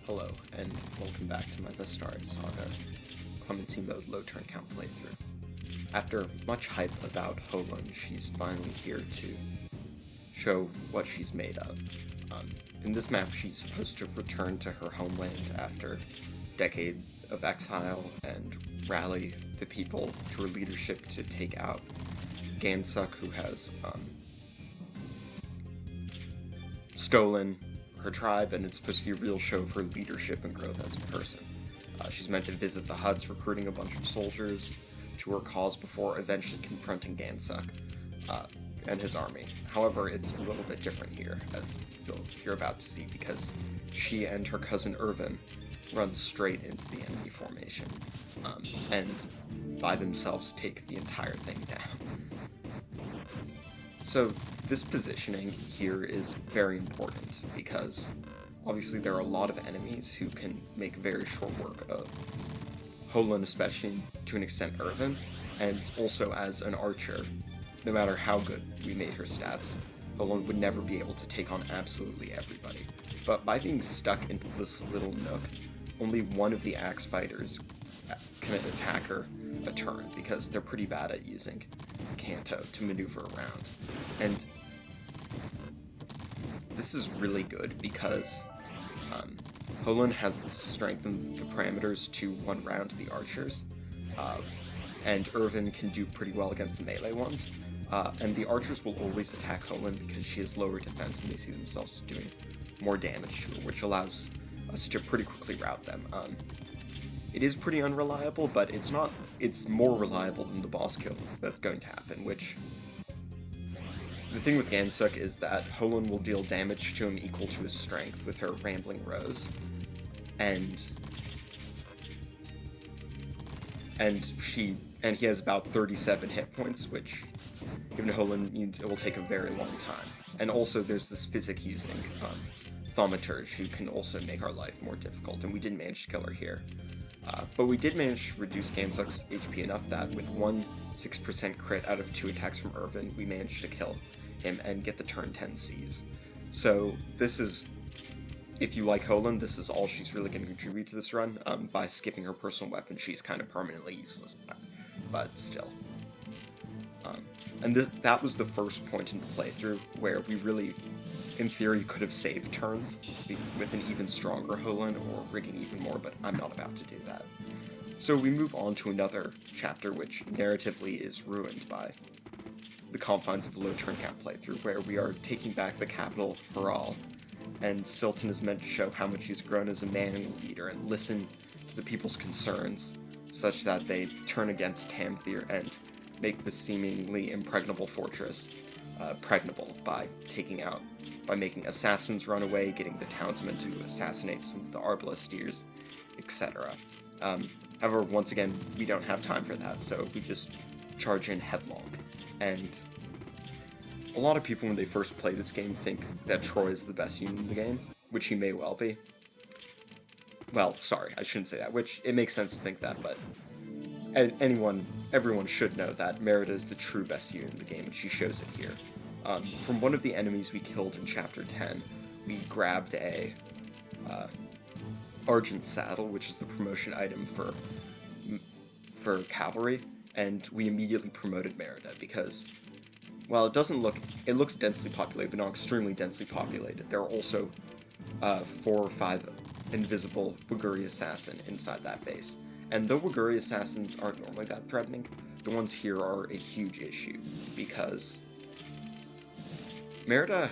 Hello, and welcome back to my Vestaria Saga Clemency mode low turn count playthrough. After much hype about Holan, she's finally here to show what she's made of. In this map, she's supposed to return to her homeland after a decade of exile and rally the people to her leadership to take out Gansuk, who has stolen her tribe, and it's supposed to be a real show of her leadership and growth as a person. She's meant to visit the huts, recruiting a bunch of soldiers to her cause before eventually confronting Gansuk and his army. However, it's a little bit different here, as you're about to see, because she and her cousin Irvin run straight into the enemy formation, and by themselves take the entire thing down. So this positioning here is very important because obviously there are a lot of enemies who can make very short work of Holan, especially to an extent Irvin, and also as an archer, no matter how good we made her stats, Holan would never be able to take on absolutely everybody. But by being stuck into this little nook, only one of the axe fighters can attack her a turn, because they're pretty bad at using Kanto to maneuver around. And this is really good because Holan has the strength and the parameters to one round the archers, and Irvin can do pretty well against the melee ones. And the archers will always attack Holan because she has lower defense and they see themselves doing more damage to her, which allows us to pretty quickly rout them. It is pretty unreliable, but it's more reliable than the boss kill that's going to happen, which... The thing with Gansuk is that Holan will deal damage to him equal to his strength with her Rambling Rose, and he has about 37 hit points, which, given Holan, means it will take a very long time. And also there's this physic using Thaumaturge, who can also make our life more difficult, and we didn't manage to kill her here. But we did manage to reduce Gansuk's HP enough that with 6% crit out of 2 attacks from Irvin, we managed to kill him and get the turn 10 Cs. So this is, if you like Holan, this is all she's really going to contribute to this run. By skipping her personal weapon, she's kind of permanently useless, but still. And that was the first point in the playthrough where we really, in theory, could have saved turns with an even stronger Holan or rigging even more, but I'm not about to do that. So we move on to another chapter which narratively is ruined by the confines of a low turn count playthrough, where we are taking back the capital, Haral, and Silton is meant to show how much he's grown as a man and a leader and listen to the people's concerns, such that they turn against Tamthir and make the seemingly impregnable fortress pregnable by making assassins run away, getting the townsmen to assassinate some of the Arbalisteers, etc. However, once again, we don't have time for that, so we just charge in headlong. And a lot of people, when they first play this game, think that Troy is the best unit in the game, which he may well be. Well, sorry, I shouldn't say that, which it makes sense to think that, but everyone should know that Merida is the true best unit in the game, and she shows it here. From one of the enemies we killed in Chapter 10, we grabbed a Argent Saddle, which is the promotion item for cavalry, and we immediately promoted Merida because, while it looks densely populated, but not extremely densely populated, there are also 4 or 5 invisible Waguri Assassin inside that base. And though Waguri Assassins aren't normally that threatening, the ones here are a huge issue, because Merida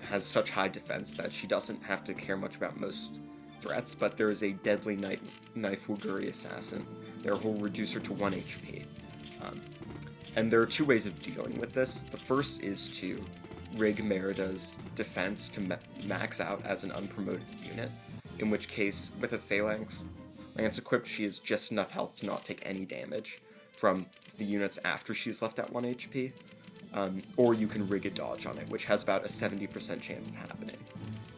has such high defense that she doesn't have to care much about most threats, but there is a deadly knife Waguri Assassin there who will reduce her to 1 HP. And there are 2 ways of dealing with this. The first is to rig Merida's defense to max out as an unpromoted unit, in which case, with a Phalanx Lance equipped, she has just enough health to not take any damage from the units after she's left at 1 HP. Or you can rig a dodge on it, which has about a 70% chance of happening.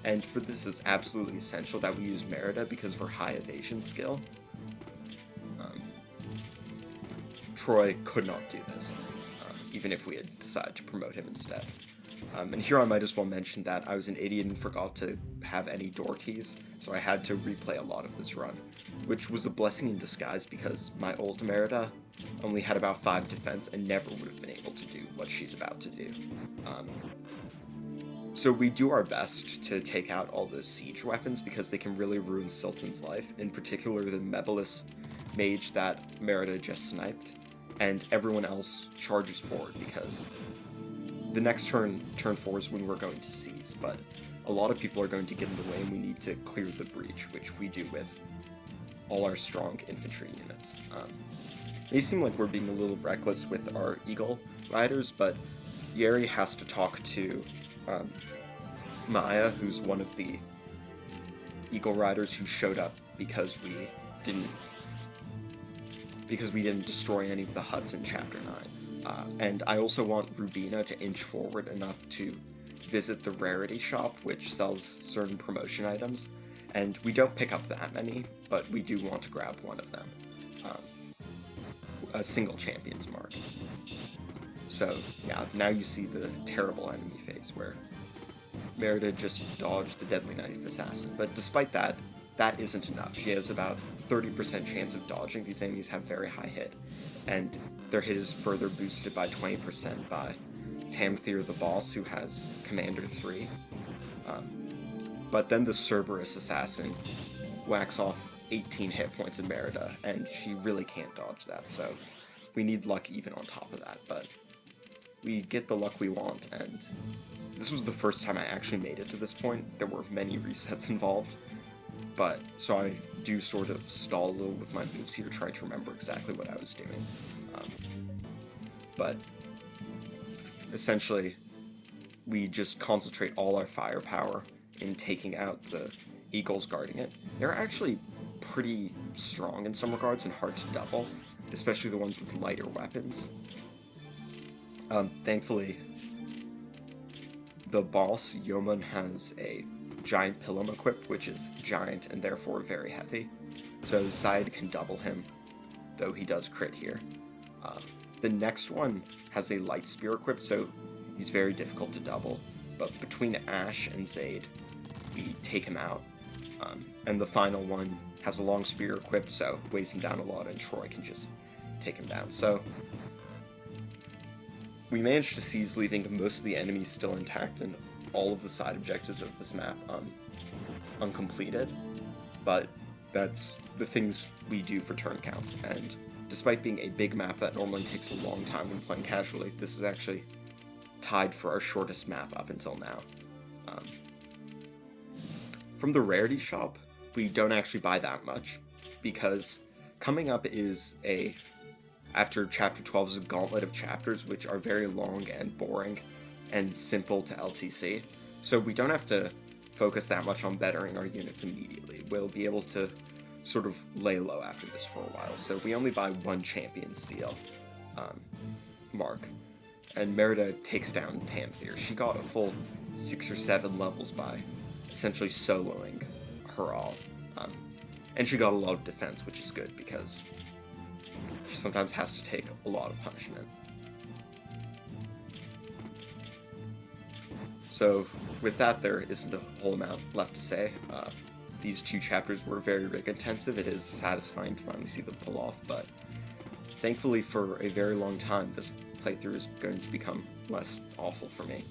And for this, it's absolutely essential that we use Merida because of her high evasion skill. Troy could not do this, even if we had decided to promote him instead. And here I might as well mention that I was an idiot and forgot to have any door keys, so I had to replay a lot of this run, which was a blessing in disguise because my old Merida only had about 5 defense and never would have been able to do what she's about to do. So we do our best to take out all those siege weapons because they can really ruin Silton's life, in particular the Mebalus mage that Merida just sniped, and everyone else charges forward because the next turn 4 is when we're going to seize, but a lot of people are going to get in the way and we need to clear the breach, which we do with all our strong infantry units. It may seem like we're being a little reckless with our Eagle Riders, but Yeri has to talk to Maya, who's one of the Eagle Riders who showed up because we didn't destroy any of the huts in Chapter 9. And I also want Rubina to inch forward enough to visit the rarity shop, which sells certain promotion items, and we don't pick up that many, but we do want to grab one of them. A single champion's mark. So, yeah, now you see the terrible enemy phase where Merida just dodged the Deadly Knife Assassin, but despite that, that isn't enough. She has about 30% chance of dodging. These enemies have very high hit, and their hit is further boosted by 20% by Tamthir the boss, who has Commander 3. But then the Cerberus Assassin whacks off 18 hit points in Merida, and she really can't dodge that, so we need luck even on top of that, but we get the luck we want, and this was the first time I actually made it to this point. There were many resets involved, but so I do sort of stall a little with my moves here, trying to remember exactly what I was doing. But essentially, we just concentrate all our firepower in taking out the Eagles guarding it. They're actually pretty strong in some regards and hard to double, especially the ones with lighter weapons. Thankfully, the boss, Yeoman, has a giant pilum equipped, which is giant and therefore very heavy, so Zaid can double him, though he does crit here. The next one has a light spear equipped, so he's very difficult to double, but between Ash and Zaid, we take him out. And the final one has a long spear equipped, so weighs him down a lot, and Troy can just take him down. So we managed to seize, leaving most of the enemies still intact and all of the side objectives of this map uncompleted, but that's the things we do for turn counts, and despite being a big map that normally takes a long time when playing casually, this is actually tied for our shortest map up until now. From the rarity shop, we don't actually buy that much, because coming up is after Chapter 12 is a gauntlet of chapters which are very long and boring and simple to LTC, so we don't have to focus that much on bettering our units immediately. We'll be able to sort of lay low after this for a while, so we only buy one champion seal mark, and Merida takes down Tamthir. She got a full 6 or 7 levels by essentially soloing her all, and she got a lot of defense, which is good because she sometimes has to take a lot of punishment. So with that, there isn't a whole amount left to say. These 2 chapters were very rig intensive. It is satisfying to finally see them pull off, but thankfully for a very long time, this playthrough is going to become less awful for me.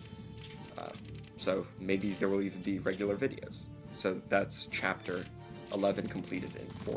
So maybe there will even be regular videos. So that's chapter 11 completed in 4